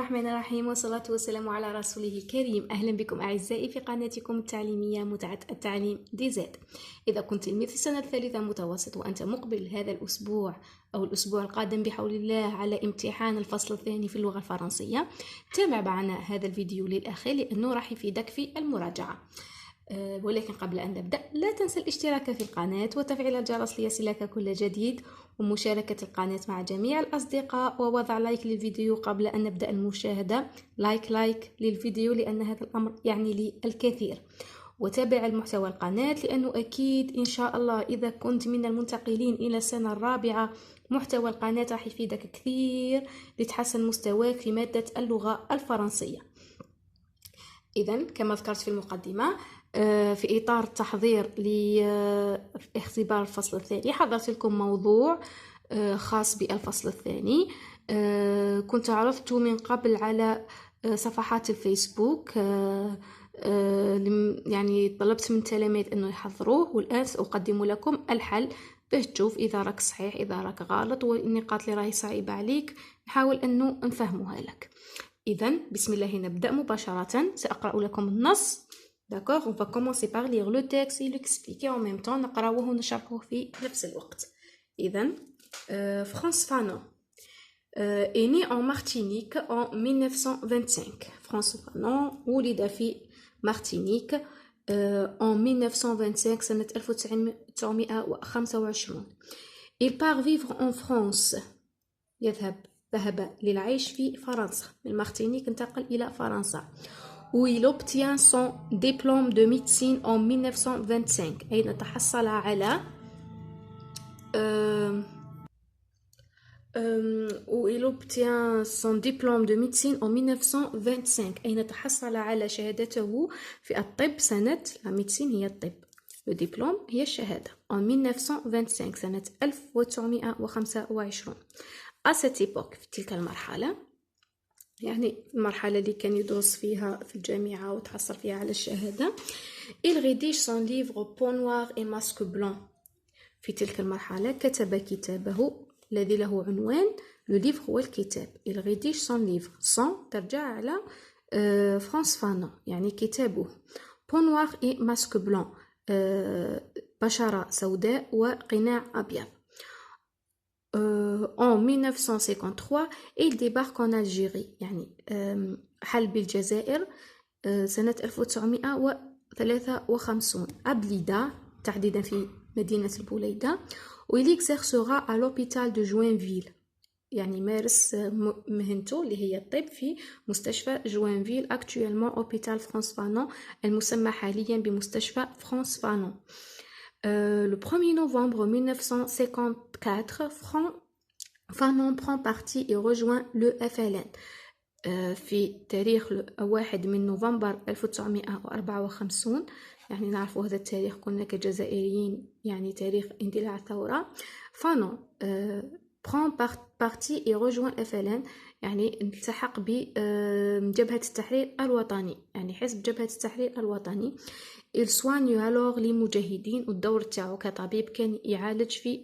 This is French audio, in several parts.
الرحمن الرحيم، والصلاة والسلام على رسوله الكريم. أهلا بكم أعزائي في قناتكم التعليمية متعة التعليم دي زد. إذا كنت تلميذ في السنة الثالثة متوسط وأنت مقبل هذا الأسبوع أو الأسبوع القادم بحول الله على امتحان الفصل الثاني في اللغة الفرنسية، تابع معنا هذا الفيديو للآخر لأنه راح يفيدك في المراجعة. ولكن قبل أن نبدأ لا تنسى الاشتراك في القناة وتفعيل الجرس ليصلك كل جديد، ومشاركة القناة مع جميع الأصدقاء، ووضع لايك للفيديو قبل أن نبدأ المشاهدة. لايك للفيديو لأن هذا الأمر يعني لي الكثير. وتابع المحتوى القناة لأنه أكيد إن شاء الله إذا كنت من المنتقلين إلى السنة الرابعة محتوى القناة راح يفيدك كثير لتحسن مستواك في مادة اللغة الفرنسية. إذن كما ذكرت في المقدمة، في إطار التحضير لاختبار الفصل الثاني حضرت لكم موضوع خاص بالفصل الثاني. كنت عرضت من قبل على صفحات الفيسبوك، يعني طلبت من التلاميذ أنه يحضروه، والآن سأقدم لكم الحل باش تشوف إذا راك صحيح إذا راك غلط، والنقاط اللي راهي صعيبة عليك نحاول أنه نفهمها لك. إذن بسم الله نبدأ مباشرة. سأقرأ لكم النص. D'accord, on va commencer par lire le texte et l'expliquer en même temps. نقرأوه ونشرحه في نفس الوقت. إذن فرانس فانون est né en Martinique en 1925. فرانس فانون ولد في مارتينيك en 1925 سنة 1925. Il part vivre en France. ذهب للعيش في فرنسا. من مارتينيك انتقل إلى فرنسا. où il obtient son diplôme de médecine en 1925. أين تحصل على où il obtient son diplôme de médecine en 1925. أين تحصل على شهادته في الطب سنة la médecine هي الطب. le diplôme هي الشهادة. en 1925 سنة 1925. à cette époque في تلك المرحلة، يعني المرحلة اللي كان يدرس فيها في الجامعة وتحصل فيها على الشهادة. il rédige son livre Peau noire et masque blanc. في تلك المرحلة كتب كتابه الذي له عنوان le livre هو الكتاب. il rédige son livre. son ترجع على فرانس فانون يعني كتابه. Peau noire et masque blanc بشرة سوداء وقناع أبيض. en 1953 il débarque en Algérie، يعني حل بالجزائر سنة 1953 à Blida تحديدا في مدينة البوليدة. il exercera à l'hôpital de Joinville، يعني مارس مهنته اللي هي الطب في مستشفى جوانفيل actuellement hôpital France Fanon المسمى حاليا بمستشفى فرانس فانون. Le 1er novembre 1954, Fanon prend parti et rejoint le FLN. في تاريخ 1 من نوفمبر 1954، يعني نعرف هذا التاريخ كنا كجزائريين يعني تاريخ اندلاع الثورة. Fanon prend parti et rejoint FLN، يعني التحق بجبهة التحرير الوطني، يعني حزب جبهة التحرير الوطني. il soigne alors les مجاهدين، والدور تاعو كطبيب كان يعالج في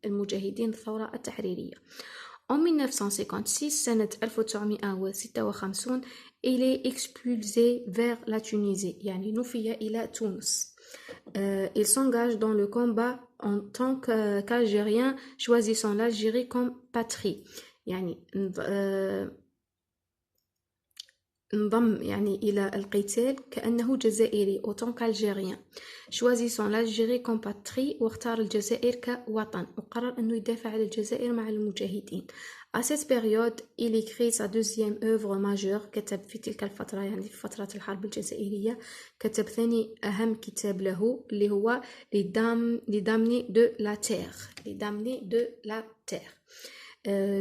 المجاهدين الثورة التحريرية. en 1956 سنة 1956 il est expulsé vers la Tunisie، يعني نفي إلى تونس. il s'engage dans le combat en tant qu'Algérien choisissant l'Algérie comme patrie، يعني انضم يعني إلى القتال كأنه جزائري autant qu'Algérien choisissant l'Algérie comme patrie، واختار الجزائر كوطن وقرر أنه يدافع على الجزائر مع المجاهدين. à cette période il écrit sa deuxième œuvre majeure، كتب في تلك الفترة يعني في فترة الحرب الجزائرية كتب ثاني أهم كتاب له اللي هو les damnés de la terre.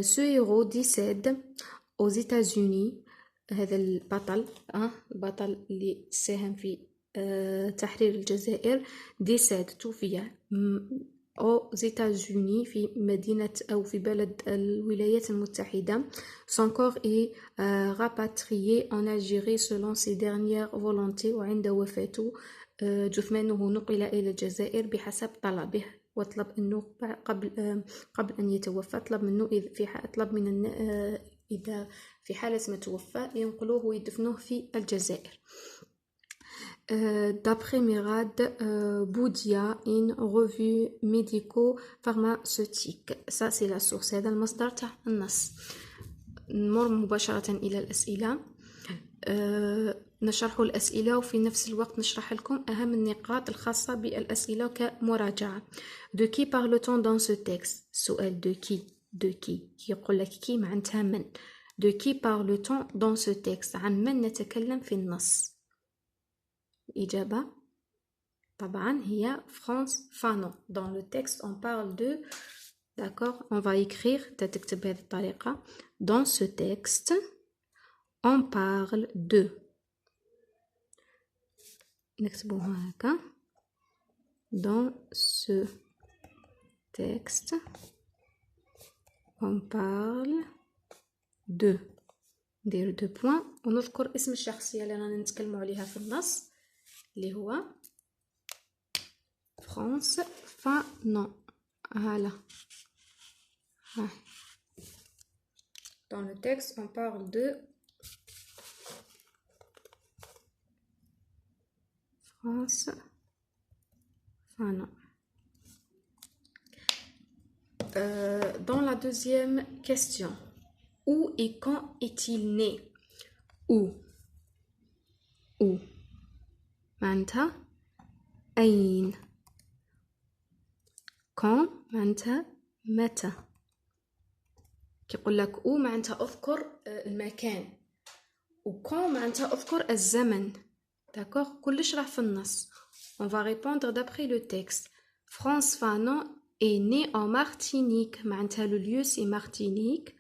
ce héros décède aux États-Unis. هذا البطل اللي ساهم في تحرير الجزائر ديساد توفي aux États-Unis في مدينة أو في بلد الولايات المتحدة. son corps est rapatrié en Algérie selon ses dernières volontés، وعند وفاته جثمانه نقل إلى الجزائر بحسب طلبه، وطلب أنه قبل أن يتوفى طلب من إذا في حالة ما توفى ينقلوه ويدفنوه في الجزائر. D'après Mirad Boudia, une revue médico-pharmaceutique. Ça, c'est la source. هذا المصدر تاع النص. نمر مباشرة إلى الأسئلة. نشرح الأسئلة وفي نفس الوقت نشرح لكم أهم النقاط الخاصة بالأسئلة كمراجعة. De qui parle-t-on dans ce texte? سؤال de qui يقول لك كي معناتها من. De qui parle-t-on dans ce texte? عن من نتكلم في النص؟ الإجابة طبعا هي فرانس فانون. Dans le texte on parle de. D'accord, on va écrire تكتب بهذه الطريقة. Dans ce texte on parle de. نكتبوها هكا. Dans ce texte on parle de. ندير دو بوين ونذكر اسم الشخصية اللي رانا نتكلموا عليها في النص اللي هو فرانس فانون. هلا Dans le texte on parle de France Fanon. Dans la deuxième question, où et quand est-il né? Où معناتها أين. quand معناتها متى. كيقول لك او معناتها اذكر المكان وكون معناتها اذكر الزمن. داكوغ كلش راه في النص. on va répondre d'après le texte. France Fanon est né en Martinique. معناتها le lieu c'est Martinique.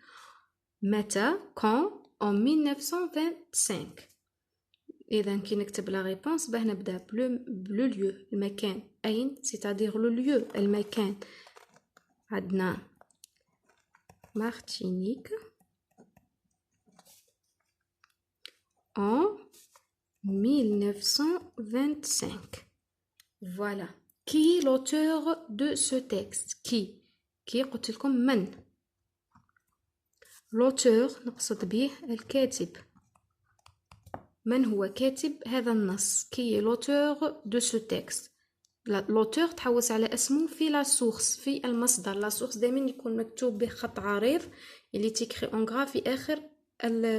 متى quand en 1925. اذا كي نكتب لا ريبونس باه نبدا بلو ليو المكان اين c'est-à-dire le lieu المكان. عندنا Martinique en 1925. Voilà. Qui est l'auteur de ce texte? Qui قلت لكم من. l'auteur نقصد به الكاتب. من هو كاتب هذا النص؟ Qui est l'auteur de ce texte? l'auteur تحوس على اسمه في لا سورس في المصدر. لا سورس دائما يكون مكتوب بخط عريض اللي تيكري اون غرا في اخر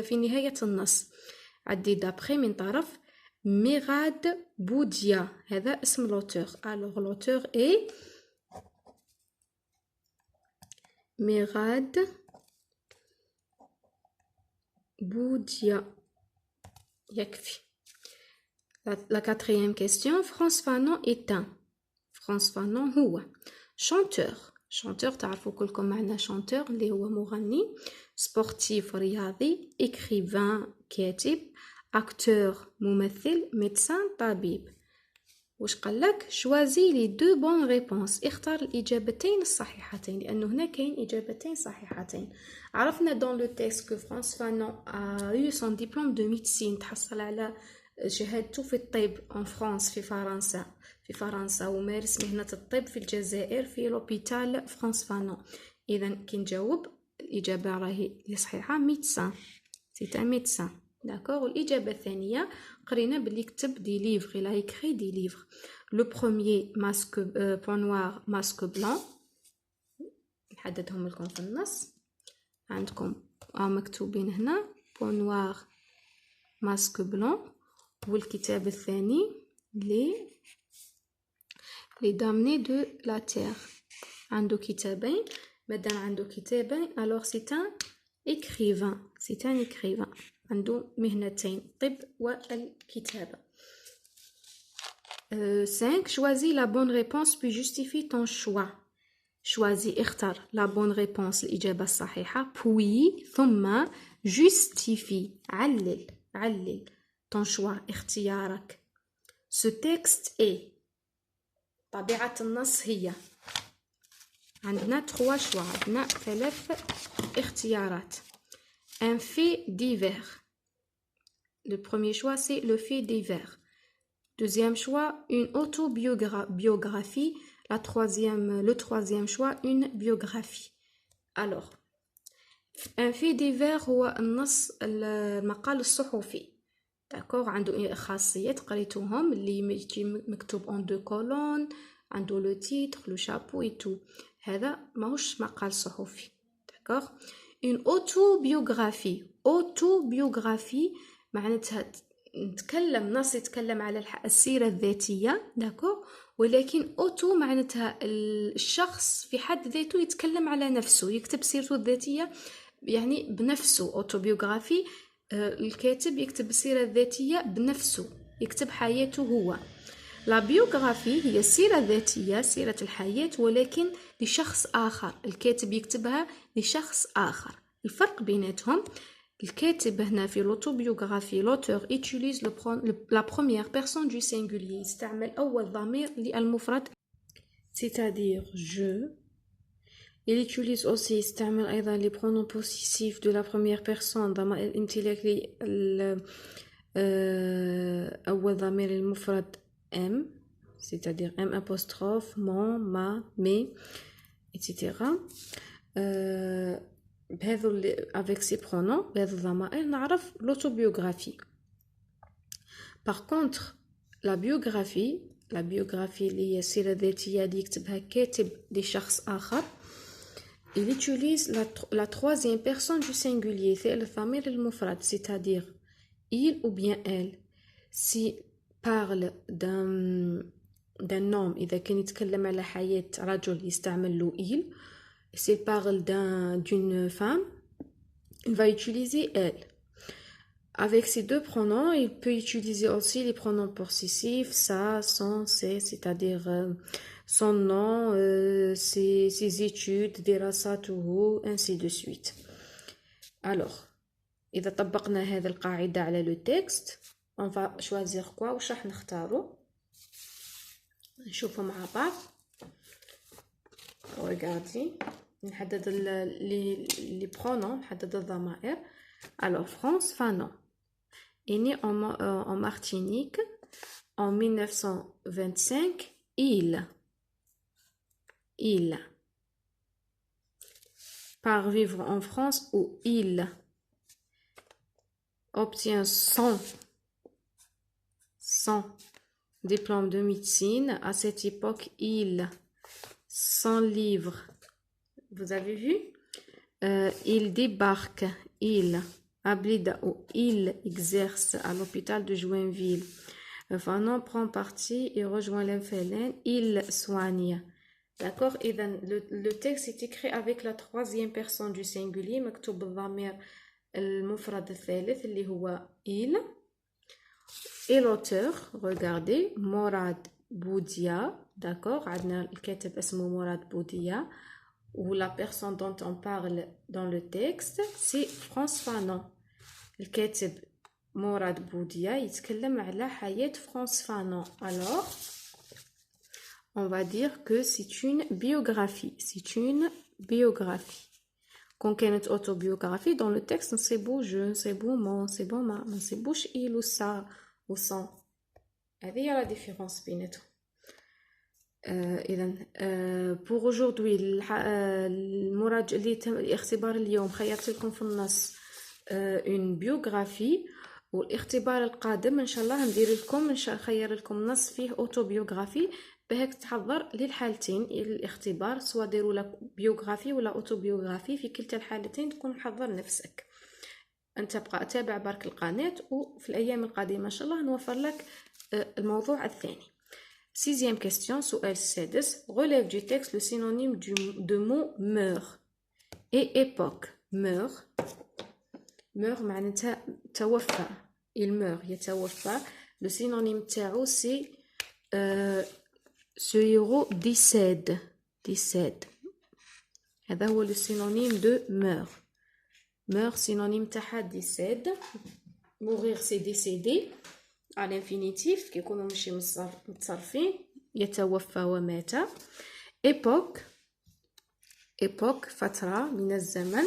في نهاية النص. عدي دابخي من طرف ميراد بوديا. هذا اسم l'auteur. alors l'auteur est ميراد بوديا. يكفي. La quatrième question. France Fanon est un. France Fanon هو chanteur تعرفوا كلكم معنى chanteur اللي هو مغني. sportif رياضي. écrivain كاتب. acteur ممثل. médecin طبيب. واش قال لك؟ choisis les deux bonnes réponses. اختار الإجابتين الصحيحتين لأنه هنا كاين إجابتين صحيحتين. عرفنا dans le texte que France Fanon a eu son diplôme de médecine. تحصل على شهادته في الطب en France في فرنسا ومارس مهنة الطب في الجزائر في لوبيتال فرانس فانون. إذا كي نجاوب الإجابة راهي صحيحة médecin. c'est un médecin. d'accord. والإجابة الثانية قرينا باللي كتب دي ليفغ. il a écrit des livres. le premier masque point noir masque blanc. نحددهم لكم في النص. عندكم مكتوبين هنا point noir masque blanc. والكتاب الثاني les damnés de la terre. عنده كتابين. مادام عنده كتابين alors c'est un écrivain. عنده مهنتين الطب والكتابة. 5. choisis la bonne réponse puis justifie ton choix. choisis اختر la bonne réponse الإجابة الصحيحة puis ثم justifie علل ton choix اختيارك. ce texte est. طبيعة النص هي. عندنا 3 choix. عندنا 3 اختيارات. un fait divers. le premier choix c'est le fait divers. deuxième choix une autobiographie. le troisième choix une biographie. alors ان في ديفير هو النص المقال الصحفي. داكوغ، عنده خاصيات قريتوهم اللي يجي مكتوب اون دو كولون، عنده لو تيتر لو شابو اي تو. هذا ماهوش مقال صحفي. داكوغ. اون اوتوبيوغرافي. اوتوبيوغرافي معناتها نص يتكلم على السيرة الذاتية. داكوغ. ولكن اوتو معناتها الشخص في حد ذاته يتكلم على نفسه، يكتب سيرته الذاتية يعني بنفسه. اوتوبيوغرافي الكاتب يكتب السيرة الذاتية بنفسه، يكتب حياته هو. لا بيوغرافي هي السيرة الذاتية، سيرة الحياة، ولكن لشخص آخر، الكاتب يكتبها لشخص آخر. الفرق بيناتهم، الكاتب هنا في l'autobiographie l'auteur utilise la première personne du singulier، يستعمل أول ضمير للمفرد c'est-à-dire je. Il utilise aussi يستعمل أيضا les pronoms possessifs de la première personne، ضمائر الامتلاك أول ضمير المفرد M، c'est-à-dire M apostrophe, mon, ma, mes, etc. Avec ces pronoms بهذو الضمائر نعرف l'autobiographie. Par contre la biographie اللي هي السيرة الذاتية اللي يكتبها كاتب لشخص آخر، il utilise la troisième personne du singulier، ثالث ضمير المفرد، c'est-à-dire il ou bien elle. Si parle d'un homme، إذا كان يتكلم على حياة رجل يستعمل له il. S'il parle d'une femme، il va utiliser elle. Avec ces deux pronoms, il peut utiliser aussi les pronoms possessifs, ça, son, c'est, c'est-à-dire son nom, ses études, دراساته, ainsi de suite. Alors, إذا طبقنا هذه القاعدة على le texte، on va choisir quoi؟ واش راح نختارو؟ نشوفوا مع بعض. Regardez، نحدد les pronoms، نحدد الضمائر. Alors France Fanon est né en Martinique en 1925. Il part vivre en France où il obtient son diplôme de médecine. À cette époque, son livre, vous avez vu, il débarque, à Blida, où il exerce à l'hôpital de Joinville. Fanon prend parti et rejoint l'Infélène, il soigne. D'accord. Et le texte est écrit avec la troisième personne du singulier, مكتوب بالضمير المفرد الثالث اللي هو il. Et l'auteur, regardez, Morad Boudia. D'accord. عندنا الكاتب اسمه مراد بوديا. Ou la personne dont on parle dans le texte, c'est France Fanon. الكاتب مراد بوديا يتكلم على حياة France Fanon. Alors, on va dire que c'est une biographie. C'est une biographie. Quand كانت autobiographie, dans le texte, c'est beau je, c'est beau mon, c'est beau ma, c'est bouche il ou ça ou son. هذه هي la différence بيناتهم. إذن pour aujourd'hui الاختبار اليوم خيرت لكم في النص une biographie، والاختبار القادم إن شاء الله نخير لكم نص فيه autobiographie بهاك تحضر للحالتين الاختبار، سواء ديروا لك بيوغرافي ولا اوتوبيوغرافي، في كلتا الحالتين تكون محضر نفسك. انت بقى تابع برك القناة، وفي الأيام القادمة إن شاء الله نوفر لك الموضوع الثاني. Sixième question، سؤال السادس. Relève du texte le synonyme de mot meurt et époque. meurt معناتها توفى، il meurt يتوفى. Le synonyme تاعو سي ce héros décède. هذا هو le synonyme de meurt synonyme تاعها décède. mourir c'est décéder à l'infinitif كيكونوا ماشي متصرفين، يتوفى ومات. époque فترة من الزمن.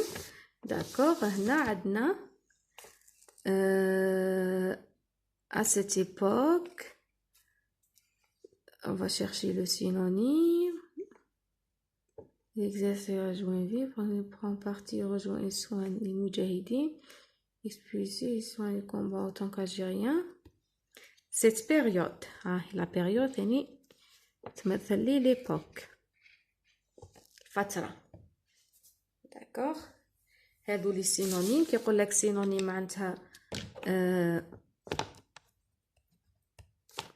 d'accord. هنا عندنا à cette époque. On va chercher le synonyme. Il exerce la joinville, prend partie et rejoint et soigne les moudjahidines, expulsé et soigne le combat en tant qu'Algérien. Cette période, la période, تمثل لي l'époque. فترة. D'accord. هادو لي سينونيم كيقول لك سينونيم معناتها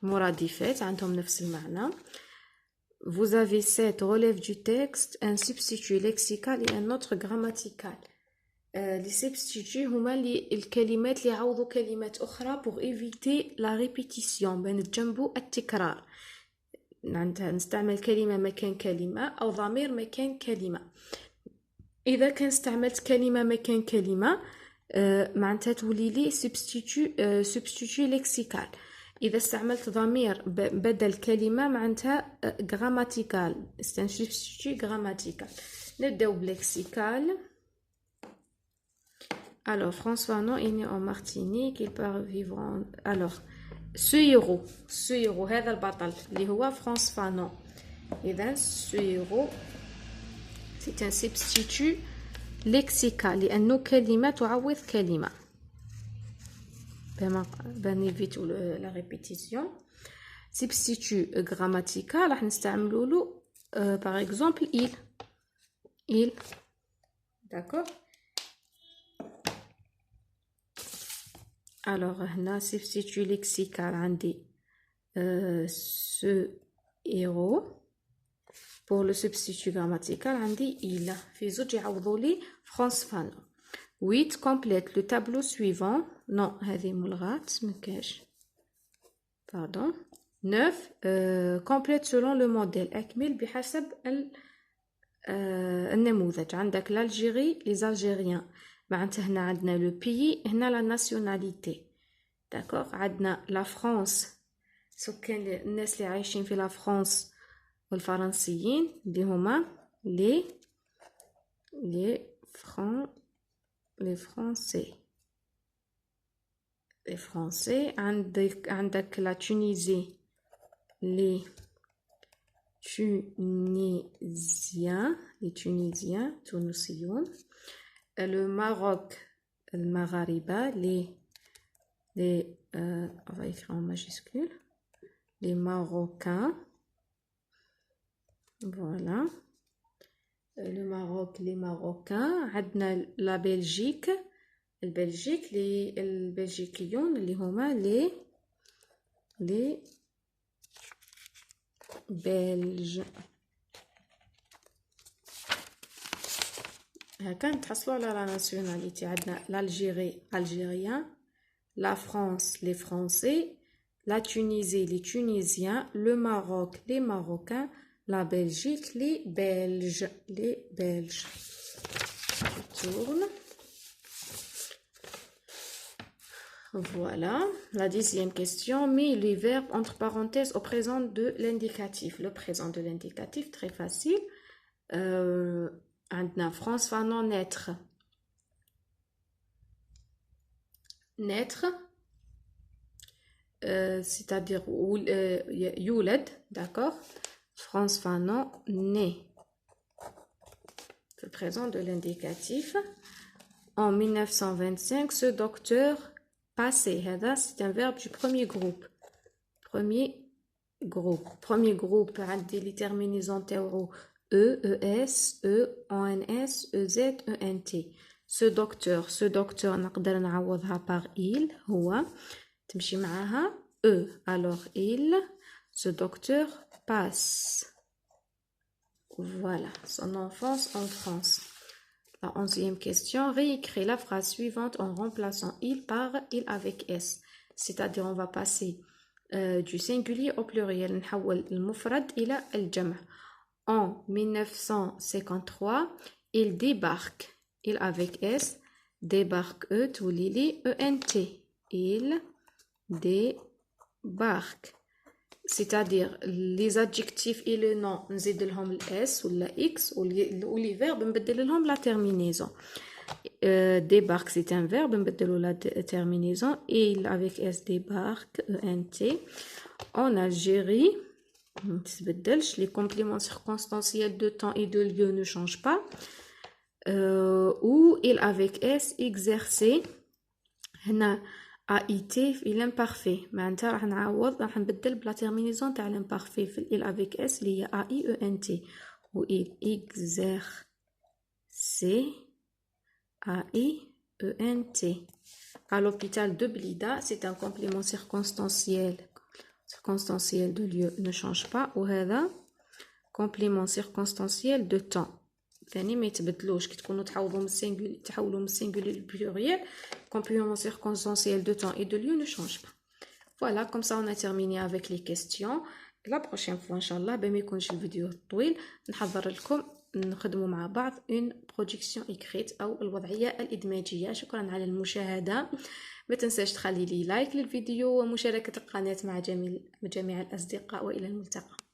مرادفات عندهم نفس المعنى. Vous avez 7 relève du texte, un substitut lexical et un autre grammatical. Les substituts هما الكلمات اللي يعوضوا كلمات أخرى pour éviter la répétition بنتجنبوا التكرار. نستعمل كلمة مكان كلمة أو ضمير مكان كلمة. إذا كان استعملت كلمة مكان كلمة معناتها تولي لي substitut lexical. إذا استعملت ضمير بدل كلمة معناتها grammatical. C'est un substitut grammatical. نبداو بلكسيكال. Alors, François Fanon est né en Martinique, il part vivre en... Alors, ce héros, هذا البطل اللي هو فرانس فانون. إذن ce héros c'est un substitut lexical لأنه كلمة تعوض كلمة. بنيفيتو la répétition. Substitut grammatical راح نستعملوا له par exemple il. D'accord. Alors, هنا substitut lexical عندي ce héros. Pour le substitut grammatical عندي il. في زوج يعوضوا لي فرانس فانون. 8 complète le tableau suivant. Non, هذه ملغاة مكاش. Pardon. 9 complète selon le modèle. أكمل بحسب النموذج. عندك l'Algérie, les Algériens. معناتها هنا عندنا لو بيي هنا لا ناسيوناليتي. داكوغ. عندنا لا فرانس سكان الناس اللي عايشين في لا فرانس والفرنسيين اللي هما لي فرونسي. عندك لا تونيزي لي تونيزيان تونسيون. Le Maroc, le Maghariba, on va écrire en majuscule, les Marocains, voilà, le Maroc, les Marocains, عندنا la Belgique, البلجيك البلجيكيون اللي هما les Belges. هكا نتحصلوا على لا ناسيوناليتي. عندنا l'Algérie, algérien, la France, les français, la Tunisie, les tunisiens, le Maroc, les marocains, la Belgique, les belges. Je tourne. Voilà, la 10e question. Mets les verbes entre parenthèses au présent de l'indicatif. Le présent de l'indicatif, très facile. عندنا فرانس فانون naître c'est-à-dire يولد. d'accord. France Fanon né. Le présent de l'indicatif. En 1925 ce docteur passé. c'est un verbe du premier groupe. Premier groupe عندي les terminaisons تاعو E, ES, E, ONS, EZ, ENT. Ce docteur نقدر نعوضها par il هو تمشي معاها E. Alors ce docteur passe. Voilà, son enfance en France. La 11e question, réécris la phrase suivante en remplaçant il par il avec S. C'est-à-dire on va passer du singulier au pluriel. نحول المفرد إلى الجمع. En 1953, il débarque. Il avec S, débarque E, تولي ENT. Il débarque. C'est-à-dire, les adjectifs et le nom, نزيد لهم ال S ou la X ou les verbes, نبدل لهم la terminaison. Débarque, c'est un verbe, نبدلوا la terminaison. Il avec S débarque, ENT. En Algérie, متتبدلش. Les compléments circonstanciels de temps et de lieu ne changent pas. Ou il avec S exercer هنا AIT في l'imparfait معناتها راح نعوض راح نبدل بلا terminaison تاع l'imparfait في il avec S اللي هي AIENT و il exerce AIENT à l'hôpital de Blida. C'est un complément circonstanciel de lieu ne change pas. وهذا complément circonstanciel de temps ثاني ما يتبدلوش. كي تكونوا تحولوا من السينغولير للبلوريال complément circonstanciel de temps et de lieu ne change pas. Voilà, comme ça on a terminé avec les questions. La prochaine fois inchallah بما يكونش الفيديو طويل نحضر لكم نخدموا مع بعض une production écrite أو الوضعية الإدماجية. شكرا على المشاهدة. ما تنساش تخلي لي لايك للفيديو ومشاركة القناة مع جميع الأصدقاء وإلى الملتقى.